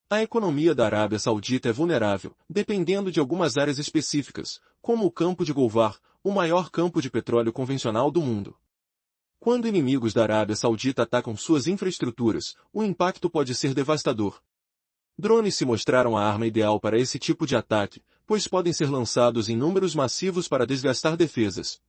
A economia da Arábia Saudita é vulnerável, dependendo de algumas áreas específicas, como o campo de Ghawar, o maior campo de petróleo convencional do mundo. Quando inimigos da Arábia Saudita atacam suas infraestruturas, o impacto pode ser devastador. Drones se mostraram a arma ideal para esse tipo de ataque, pois podem ser lançados em números massivos para desgastar defesas.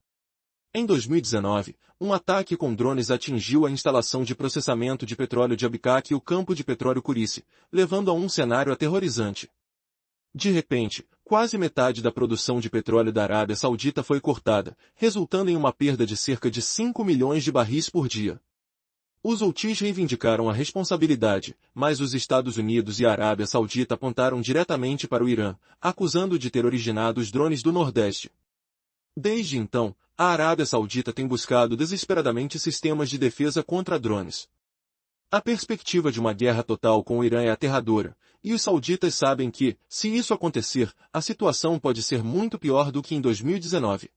Em 2019, um ataque com drones atingiu a instalação de processamento de petróleo de Abqaiq e o campo de petróleo Qurisi, levando a um cenário aterrorizante. De repente, quase metade da produção de petróleo da Arábia Saudita foi cortada, resultando em uma perda de cerca de 5 milhões de barris por dia. Os Houthis reivindicaram a responsabilidade, mas os Estados Unidos e a Arábia Saudita apontaram diretamente para o Irã, acusando de ter originado os drones do Nordeste. Desde então, a Arábia Saudita tem buscado desesperadamente sistemas de defesa contra drones. A perspectiva de uma guerra total com o Irã é aterradora, e os sauditas sabem que, se isso acontecer, a situação pode ser muito pior do que em 2019.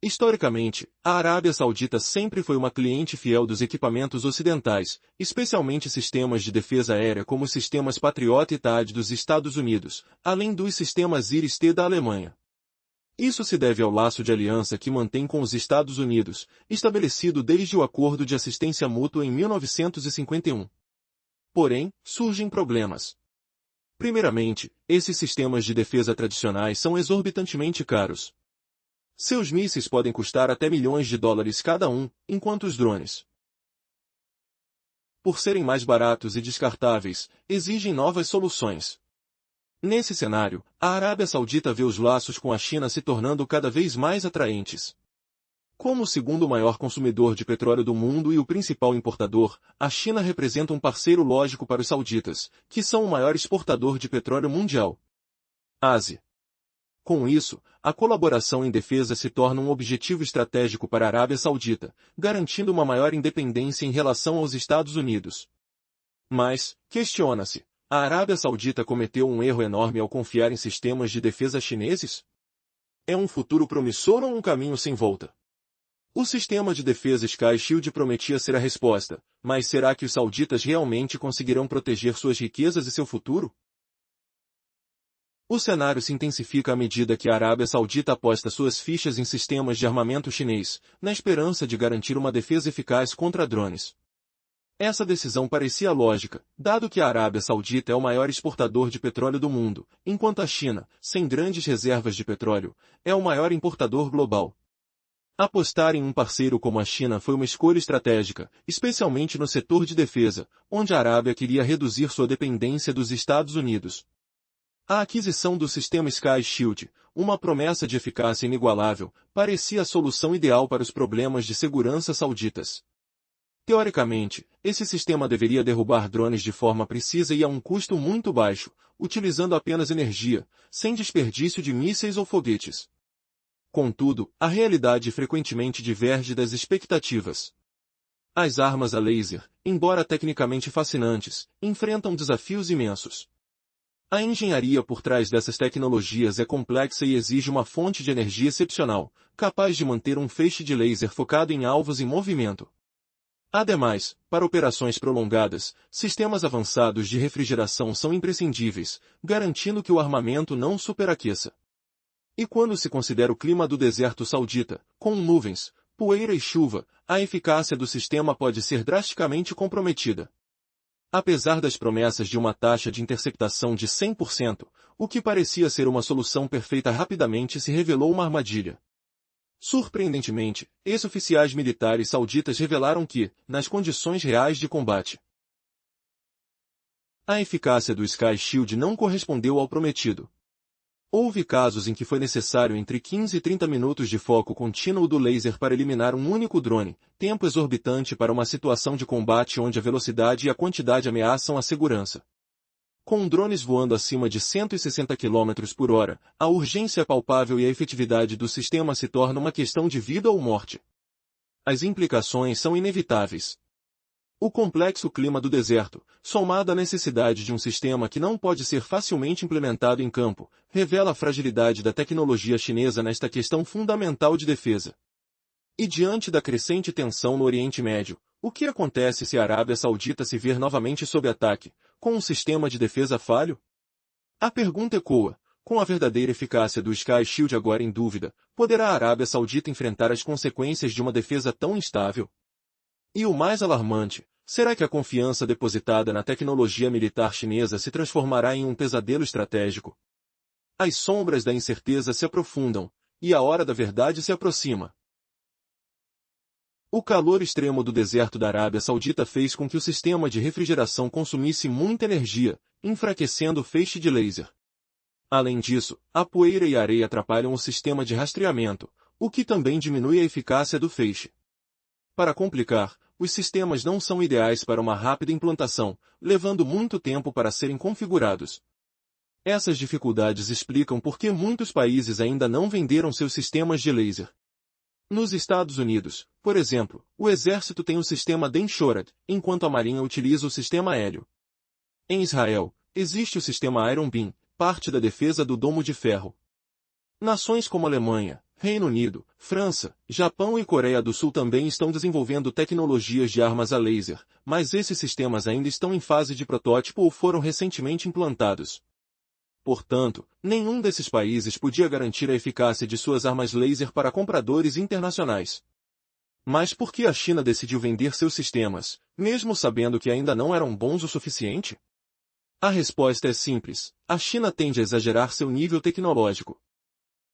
Historicamente, a Arábia Saudita sempre foi uma cliente fiel dos equipamentos ocidentais, especialmente sistemas de defesa aérea como os sistemas Patriot e THAAD dos Estados Unidos, além dos sistemas IRIS-T da Alemanha. Isso se deve ao laço de aliança que mantém com os Estados Unidos, estabelecido desde o Acordo de Assistência Mútua em 1951. Porém, surgem problemas. Primeiramente, esses sistemas de defesa tradicionais são exorbitantemente caros. Seus mísseis podem custar até milhões de dólares cada um, enquanto os drones, por serem mais baratos e descartáveis, exigem novas soluções. Nesse cenário, a Arábia Saudita vê os laços com a China se tornando cada vez mais atraentes. Como o segundo maior consumidor de petróleo do mundo e o principal importador, a China representa um parceiro lógico para os sauditas, que são o maior exportador de petróleo mundial. Ásia. Com isso, a colaboração em defesa se torna um objetivo estratégico para a Arábia Saudita, garantindo uma maior independência em relação aos Estados Unidos. Mas, questiona-se, a Arábia Saudita cometeu um erro enorme ao confiar em sistemas de defesa chineses? É um futuro promissor ou um caminho sem volta? O sistema de defesa Sky Shield prometia ser a resposta, mas será que os sauditas realmente conseguirão proteger suas riquezas e seu futuro? O cenário se intensifica à medida que a Arábia Saudita aposta suas fichas em sistemas de armamento chinês, na esperança de garantir uma defesa eficaz contra drones. Essa decisão parecia lógica, dado que a Arábia Saudita é o maior exportador de petróleo do mundo, enquanto a China, sem grandes reservas de petróleo, é o maior importador global. Apostar em um parceiro como a China foi uma escolha estratégica, especialmente no setor de defesa, onde a Arábia queria reduzir sua dependência dos Estados Unidos. A aquisição do sistema Sky Shield, uma promessa de eficácia inigualável, parecia a solução ideal para os problemas de segurança sauditas. Teoricamente, esse sistema deveria derrubar drones de forma precisa e a um custo muito baixo, utilizando apenas energia, sem desperdício de mísseis ou foguetes. Contudo, a realidade frequentemente diverge das expectativas. As armas a laser, embora tecnicamente fascinantes, enfrentam desafios imensos. A engenharia por trás dessas tecnologias é complexa e exige uma fonte de energia excepcional, capaz de manter um feixe de laser focado em alvos em movimento. Ademais, para operações prolongadas, sistemas avançados de refrigeração são imprescindíveis, garantindo que o armamento não superaqueça. E quando se considera o clima do deserto saudita, com nuvens, poeira e chuva, a eficácia do sistema pode ser drasticamente comprometida. Apesar das promessas de uma taxa de interceptação de 100%, o que parecia ser uma solução perfeita rapidamente se revelou uma armadilha. Surpreendentemente, ex-oficiais militares sauditas revelaram que, nas condições reais de combate, a eficácia do Sky Shield não correspondeu ao prometido. Houve casos em que foi necessário entre 15 e 30 minutos de foco contínuo do laser para eliminar um único drone, tempo exorbitante para uma situação de combate onde a velocidade e a quantidade ameaçam a segurança. Com drones voando acima de 160 km por hora, a urgência é palpável e a efetividade do sistema se torna uma questão de vida ou morte. As implicações são inevitáveis. O complexo clima do deserto, somado à necessidade de um sistema que não pode ser facilmente implementado em campo, revela a fragilidade da tecnologia chinesa nesta questão fundamental de defesa. E diante da crescente tensão no Oriente Médio, o que acontece se a Arábia Saudita se ver novamente sob ataque, com um sistema de defesa falho? A pergunta ecoa. Com a verdadeira eficácia do Sky Shield agora em dúvida, poderá a Arábia Saudita enfrentar as consequências de uma defesa tão instável? E o mais alarmante, será que a confiança depositada na tecnologia militar chinesa se transformará em um pesadelo estratégico? As sombras da incerteza se aprofundam, e a hora da verdade se aproxima. O calor extremo do deserto da Arábia Saudita fez com que o sistema de refrigeração consumisse muita energia, enfraquecendo o feixe de laser. Além disso, a poeira e a areia atrapalham o sistema de rastreamento, o que também diminui a eficácia do feixe. Para complicar, os sistemas não são ideais para uma rápida implantação, levando muito tempo para serem configurados. Essas dificuldades explicam por que muitos países ainda não venderam seus sistemas de laser. Nos Estados Unidos, por exemplo, o exército tem o sistema DAN-SHORAD, enquanto a marinha utiliza o sistema Hélio. Em Israel, existe o sistema Iron Beam, parte da defesa do Domo de Ferro. Nações como Alemanha, Reino Unido, França, Japão e Coreia do Sul também estão desenvolvendo tecnologias de armas a laser, mas esses sistemas ainda estão em fase de protótipo ou foram recentemente implantados. Portanto, nenhum desses países podia garantir a eficácia de suas armas laser para compradores internacionais. Mas por que a China decidiu vender seus sistemas, mesmo sabendo que ainda não eram bons o suficiente? A resposta é simples: a China tende a exagerar seu nível tecnológico.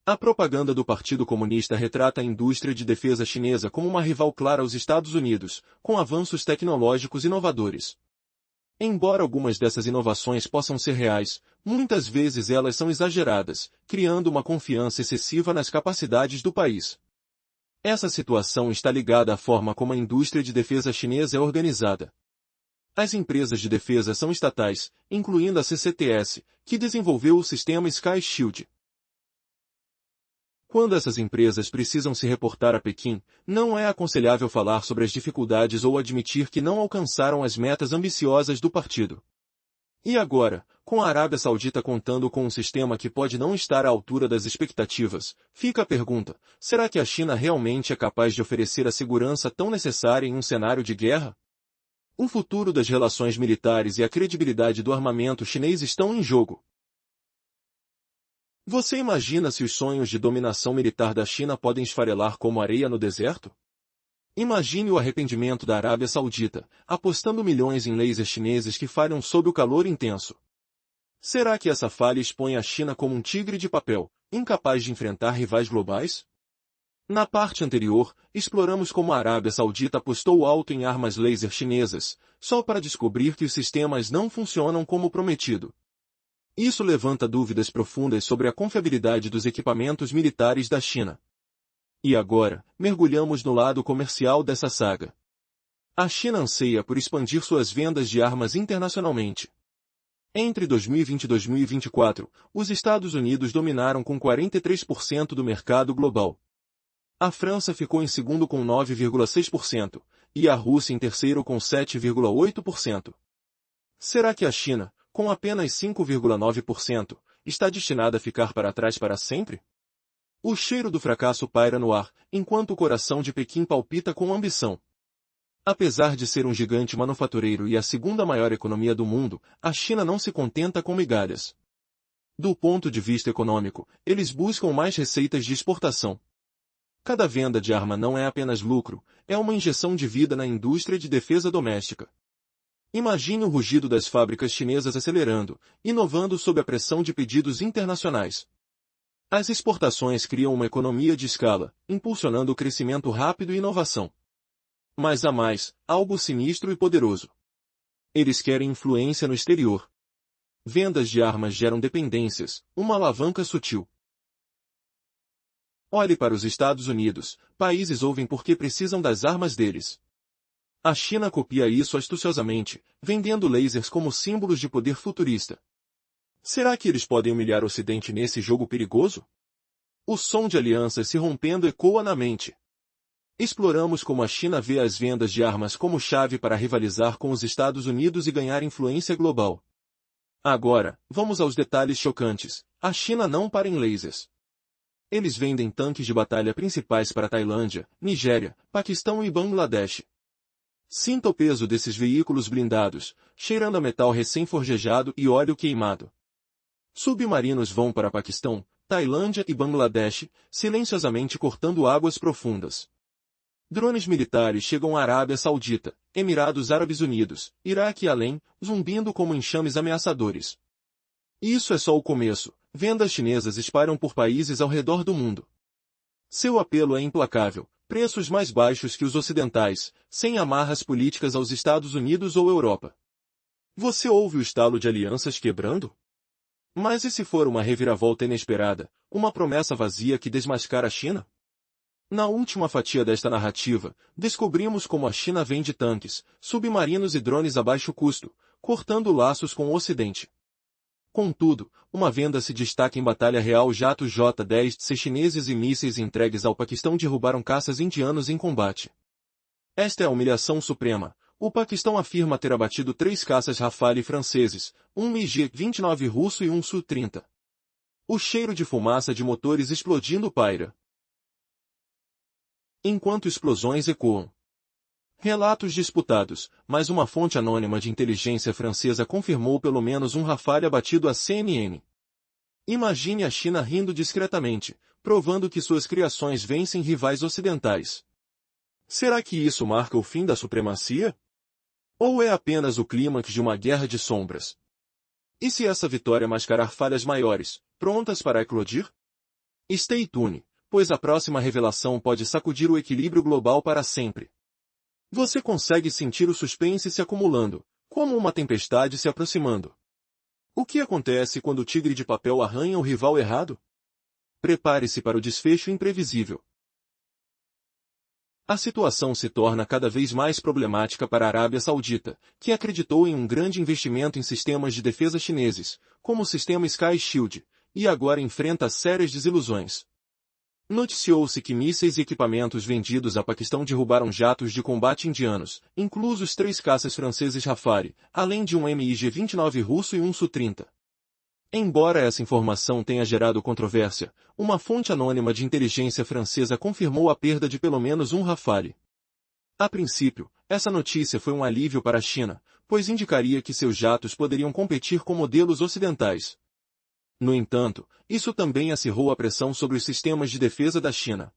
A propaganda do Partido Comunista retrata a indústria de defesa chinesa como uma rival clara aos Estados Unidos, com avanços tecnológicos inovadores. Embora algumas dessas inovações possam ser reais, muitas vezes elas são exageradas, criando uma confiança excessiva nas capacidades do país. Essa situação está ligada à forma como a indústria de defesa chinesa é organizada. As empresas de defesa são estatais, incluindo a CCTS, que desenvolveu o sistema Sky Shield. Quando essas empresas precisam se reportar a Pequim, não é aconselhável falar sobre as dificuldades ou admitir que não alcançaram as metas ambiciosas do partido. E agora, com a Arábia Saudita contando com um sistema que pode não estar à altura das expectativas, fica a pergunta: será que a China realmente é capaz de oferecer a segurança tão necessária em um cenário de guerra? O futuro das relações militares e a credibilidade do armamento chinês estão em jogo. Você imagina se os sonhos de dominação militar da China podem esfarelar como areia no deserto? Imagine o arrependimento da Arábia Saudita, apostando milhões em lasers chineses que falham sob o calor intenso. Será que essa falha expõe a China como um tigre de papel, incapaz de enfrentar rivais globais? Na parte anterior, exploramos como a Arábia Saudita apostou alto em armas laser chinesas, só para descobrir que os sistemas não funcionam como prometido. Isso levanta dúvidas profundas sobre a confiabilidade dos equipamentos militares da China. E agora, mergulhamos no lado comercial dessa saga. A China anseia por expandir suas vendas de armas internacionalmente. Entre 2020 e 2024, os Estados Unidos dominaram com 43% do mercado global. A França ficou em segundo com 9,6%, e a Rússia em terceiro com 7,8%. Será que a China, com apenas 5,9%, está destinada a ficar para trás para sempre? O cheiro do fracasso paira no ar, enquanto o coração de Pequim palpita com ambição. Apesar de ser um gigante manufatureiro e a segunda maior economia do mundo, a China não se contenta com migalhas. Do ponto de vista econômico, eles buscam mais receitas de exportação. Cada venda de arma não é apenas lucro, é uma injeção de vida na indústria de defesa doméstica. Imagine o rugido das fábricas chinesas acelerando, inovando sob a pressão de pedidos internacionais. As exportações criam uma economia de escala, impulsionando o crescimento rápido e inovação. Mas há mais, algo sinistro e poderoso. Eles querem influência no exterior. Vendas de armas geram dependências, uma alavanca sutil. Olhe para os Estados Unidos, países ouvem porque precisam das armas deles. A China copia isso astuciosamente, vendendo lasers como símbolos de poder futurista. Será que eles podem humilhar o Ocidente nesse jogo perigoso? O som de alianças se rompendo ecoa na mente. Exploramos como a China vê as vendas de armas como chave para rivalizar com os Estados Unidos e ganhar influência global. Agora, vamos aos detalhes chocantes. A China não para em lasers. Eles vendem tanques de batalha principais para Tailândia, Nigéria, Paquistão e Bangladesh. Sinta o peso desses veículos blindados, cheirando a metal recém-forjejado e óleo queimado. Submarinos vão para Paquistão, Tailândia e Bangladesh, silenciosamente cortando águas profundas. Drones militares chegam à Arábia Saudita, Emirados Árabes Unidos, Iraque e além, zumbindo como enxames ameaçadores. E isso é só o começo. Vendas chinesas espalham por países ao redor do mundo. Seu apelo é implacável, preços mais baixos que os ocidentais, sem amarras políticas aos Estados Unidos ou Europa. Você ouve o estalo de alianças quebrando? Mas e se for uma reviravolta inesperada, uma promessa vazia que desmascara a China? Na última fatia desta narrativa, descobrimos como a China vende tanques, submarinos e drones a baixo custo, cortando laços com o Ocidente. Contudo, uma venda se destaca em batalha real: jatos J-10C chineses e mísseis entregues ao Paquistão derrubaram caças indianos em combate. Esta é a humilhação suprema. O Paquistão afirma ter abatido 3 caças Rafale franceses, um MiG-29 russo e um Su-30. O cheiro de fumaça de motores explodindo paira enquanto explosões ecoam. Relatos disputados, mas uma fonte anônima de inteligência francesa confirmou pelo menos um Rafale abatido à CNN. Imagine a China rindo discretamente, provando que suas criações vencem rivais ocidentais. Será que isso marca o fim da supremacia? Ou é apenas o clímax de uma guerra de sombras? E se essa vitória mascarar falhas maiores, prontas para eclodir? Stay tuned, pois a próxima revelação pode sacudir o equilíbrio global para sempre. Você consegue sentir o suspense se acumulando, como uma tempestade se aproximando. O que acontece quando o tigre de papel arranha o rival errado? Prepare-se para o desfecho imprevisível. A situação se torna cada vez mais problemática para a Arábia Saudita, que acreditou em um grande investimento em sistemas de defesa chineses, como o sistema Sky Shield, e agora enfrenta sérias desilusões. Noticiou-se que mísseis e equipamentos vendidos a Paquistão derrubaram jatos de combate indianos, inclusos 3 caças franceses Rafale, além de um MiG-29 russo e um Su-30. Embora essa informação tenha gerado controvérsia, uma fonte anônima de inteligência francesa confirmou a perda de pelo menos um Rafale. A princípio, essa notícia foi um alívio para a China, pois indicaria que seus jatos poderiam competir com modelos ocidentais. No entanto, isso também acirrou a pressão sobre os sistemas de defesa da China.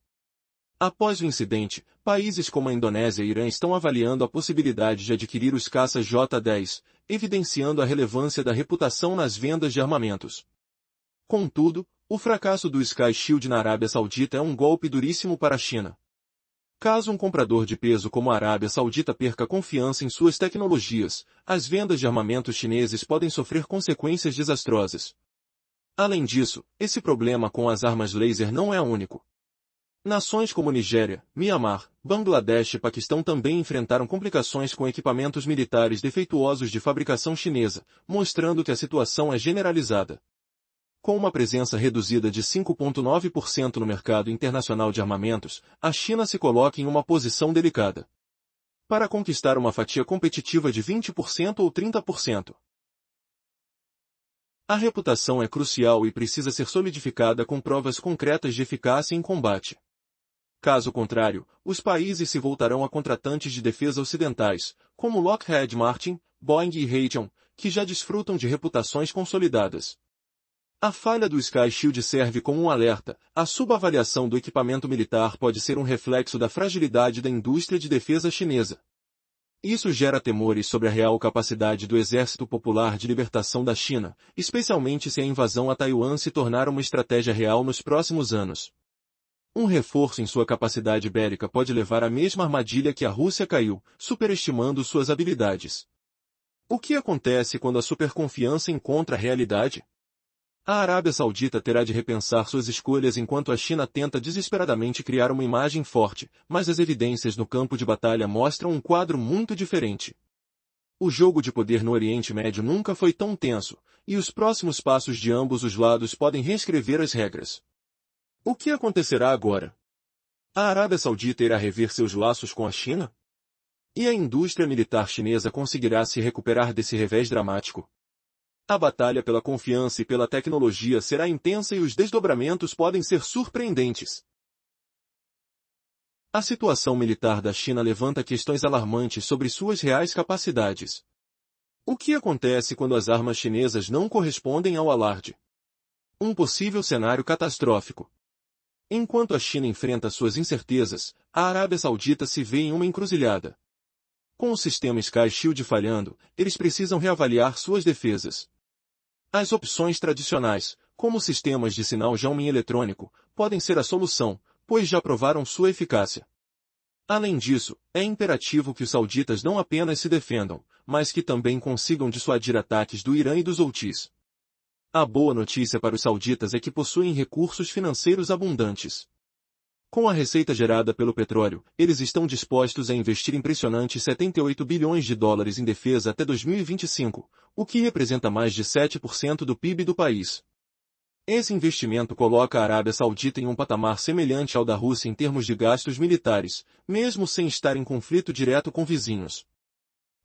Após o incidente, países como a Indonésia e Irã estão avaliando a possibilidade de adquirir os caças J-10, evidenciando a relevância da reputação nas vendas de armamentos. Contudo, o fracasso do Sky Shield na Arábia Saudita é um golpe duríssimo para a China. Caso um comprador de peso como a Arábia Saudita perca confiança em suas tecnologias, as vendas de armamentos chineses podem sofrer consequências desastrosas. Além disso, esse problema com as armas laser não é único. Nações como Nigéria, Mianmar, Bangladesh e Paquistão também enfrentaram complicações com equipamentos militares defeituosos de fabricação chinesa, mostrando que a situação é generalizada. Com uma presença reduzida de 5,9% no mercado internacional de armamentos, a China se coloca em uma posição delicada. Para conquistar uma fatia competitiva de 20% ou 30%. A reputação é crucial e precisa ser solidificada com provas concretas de eficácia em combate. Caso contrário, os países se voltarão a contratantes de defesa ocidentais, como Lockheed Martin, Boeing e Raytheon, que já desfrutam de reputações consolidadas. A falha do Sky Shield serve como um alerta: a subavaliação do equipamento militar pode ser um reflexo da fragilidade da indústria de defesa chinesa. Isso gera temores sobre a real capacidade do Exército Popular de Libertação da China, especialmente se a invasão a Taiwan se tornar uma estratégia real nos próximos anos. Um reforço em sua capacidade bélica pode levar à mesma armadilha que a Rússia caiu, superestimando suas habilidades. O que acontece quando a superconfiança encontra a realidade? A Arábia Saudita terá de repensar suas escolhas enquanto a China tenta desesperadamente criar uma imagem forte, mas as evidências no campo de batalha mostram um quadro muito diferente. O jogo de poder no Oriente Médio nunca foi tão tenso, e os próximos passos de ambos os lados podem reescrever as regras. O que acontecerá agora? A Arábia Saudita irá rever seus laços com a China? E a indústria militar chinesa conseguirá se recuperar desse revés dramático? A batalha pela confiança e pela tecnologia será intensa e os desdobramentos podem ser surpreendentes. A situação militar da China levanta questões alarmantes sobre suas reais capacidades. O que acontece quando as armas chinesas não correspondem ao alarde? Um possível cenário catastrófico. Enquanto a China enfrenta suas incertezas, a Arábia Saudita se vê em uma encruzilhada. Com o sistema Sky Shield falhando, eles precisam reavaliar suas defesas. As opções tradicionais, como sistemas de sinal jamming eletrônico, podem ser a solução, pois já provaram sua eficácia. Além disso, é imperativo que os sauditas não apenas se defendam, mas que também consigam dissuadir ataques do Irã e dos Houthis. A boa notícia para os sauditas é que possuem recursos financeiros abundantes. Com a receita gerada pelo petróleo, eles estão dispostos a investir impressionantes 78 bilhões de dólares em defesa até 2025, o que representa mais de 7% do PIB do país. Esse investimento coloca a Arábia Saudita em um patamar semelhante ao da Rússia em termos de gastos militares, mesmo sem estar em conflito direto com vizinhos.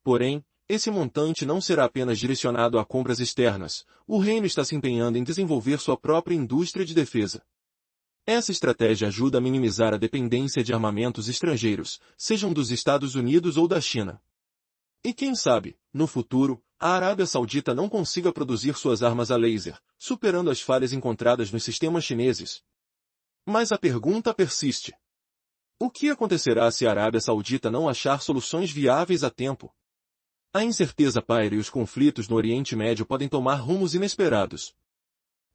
Porém, esse montante não será apenas direcionado a compras externas, o reino está se empenhando em desenvolver sua própria indústria de defesa. Essa estratégia ajuda a minimizar a dependência de armamentos estrangeiros, sejam dos Estados Unidos ou da China. E quem sabe, no futuro, a Arábia Saudita não consiga produzir suas armas a laser, superando as falhas encontradas nos sistemas chineses. Mas a pergunta persiste. O que acontecerá se a Arábia Saudita não achar soluções viáveis a tempo? A incerteza paira e os conflitos no Oriente Médio podem tomar rumos inesperados.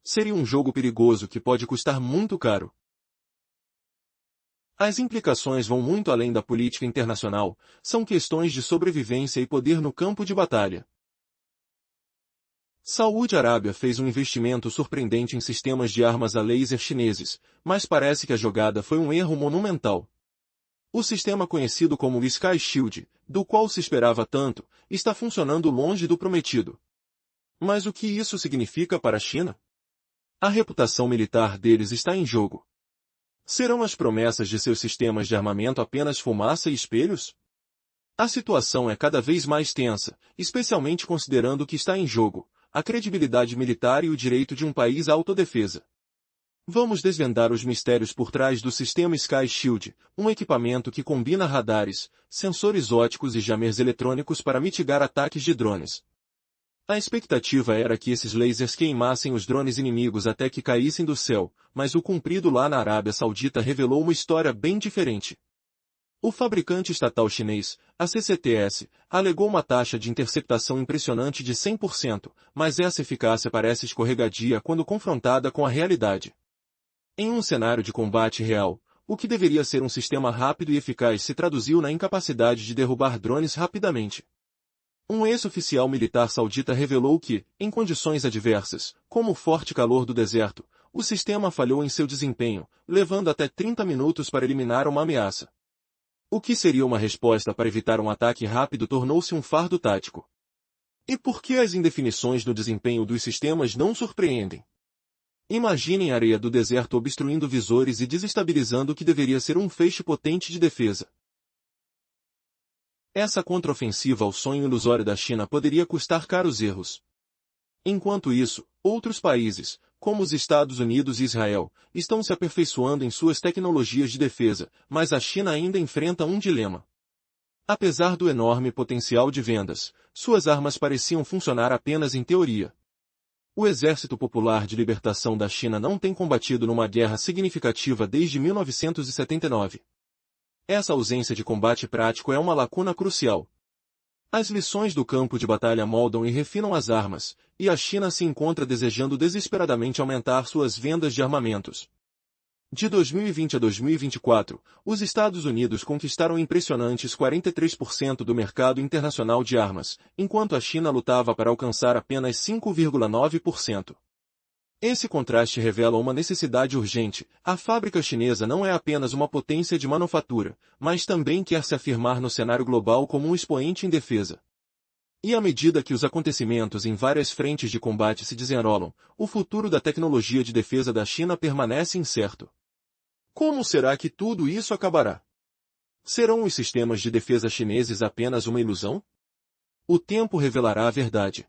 Seria um jogo perigoso que pode custar muito caro. As implicações vão muito além da política internacional, são questões de sobrevivência e poder no campo de batalha. Saúde Arábia fez um investimento surpreendente em sistemas de armas a laser chineses, mas parece que a jogada foi um erro monumental. O sistema conhecido como Sky Shield, do qual se esperava tanto, está funcionando longe do prometido. Mas o que isso significa para a China? A reputação militar deles está em jogo. Serão as promessas de seus sistemas de armamento apenas fumaça e espelhos? A situação é cada vez mais tensa, especialmente considerando o que está em jogo, a credibilidade militar e o direito de um país à autodefesa. Vamos desvendar os mistérios por trás do sistema Sky Shield, um equipamento que combina radares, sensores ópticos e jammers eletrônicos para mitigar ataques de drones. A expectativa era que esses lasers queimassem os drones inimigos até que caíssem do céu, mas o cumprido lá na Arábia Saudita revelou uma história bem diferente. O fabricante estatal chinês, a CCTS, alegou uma taxa de interceptação impressionante de 100%, mas essa eficácia parece escorregadia quando confrontada com a realidade. Em um cenário de combate real, o que deveria ser um sistema rápido e eficaz se traduziu na incapacidade de derrubar drones rapidamente. Um ex-oficial militar saudita revelou que, em condições adversas, como o forte calor do deserto, o sistema falhou em seu desempenho, levando até 30 minutos para eliminar uma ameaça. O que seria uma resposta para evitar um ataque rápido tornou-se um fardo tático. E por que as indefinições no desempenho dos sistemas não surpreendem? Imaginem a areia do deserto obstruindo visores e desestabilizando o que deveria ser um feixe potente de defesa. Essa contraofensiva ao sonho ilusório da China poderia custar caros erros. Enquanto isso, outros países, como os Estados Unidos e Israel, estão se aperfeiçoando em suas tecnologias de defesa, mas a China ainda enfrenta um dilema. Apesar do enorme potencial de vendas, suas armas pareciam funcionar apenas em teoria. O Exército Popular de Libertação da China não tem combatido numa guerra significativa desde 1979. Essa ausência de combate prático é uma lacuna crucial. As lições do campo de batalha moldam e refinam as armas, e a China se encontra desejando desesperadamente aumentar suas vendas de armamentos. De 2020 a 2024, os Estados Unidos conquistaram impressionantes 43% do mercado internacional de armas, enquanto a China lutava para alcançar apenas 5,9%. Esse contraste revela uma necessidade urgente. A fábrica chinesa não é apenas uma potência de manufatura, mas também quer se afirmar no cenário global como um expoente em defesa. E à medida que os acontecimentos em várias frentes de combate se desenrolam, o futuro da tecnologia de defesa da China permanece incerto. Como será que tudo isso acabará? Serão os sistemas de defesa chineses apenas uma ilusão? O tempo revelará a verdade.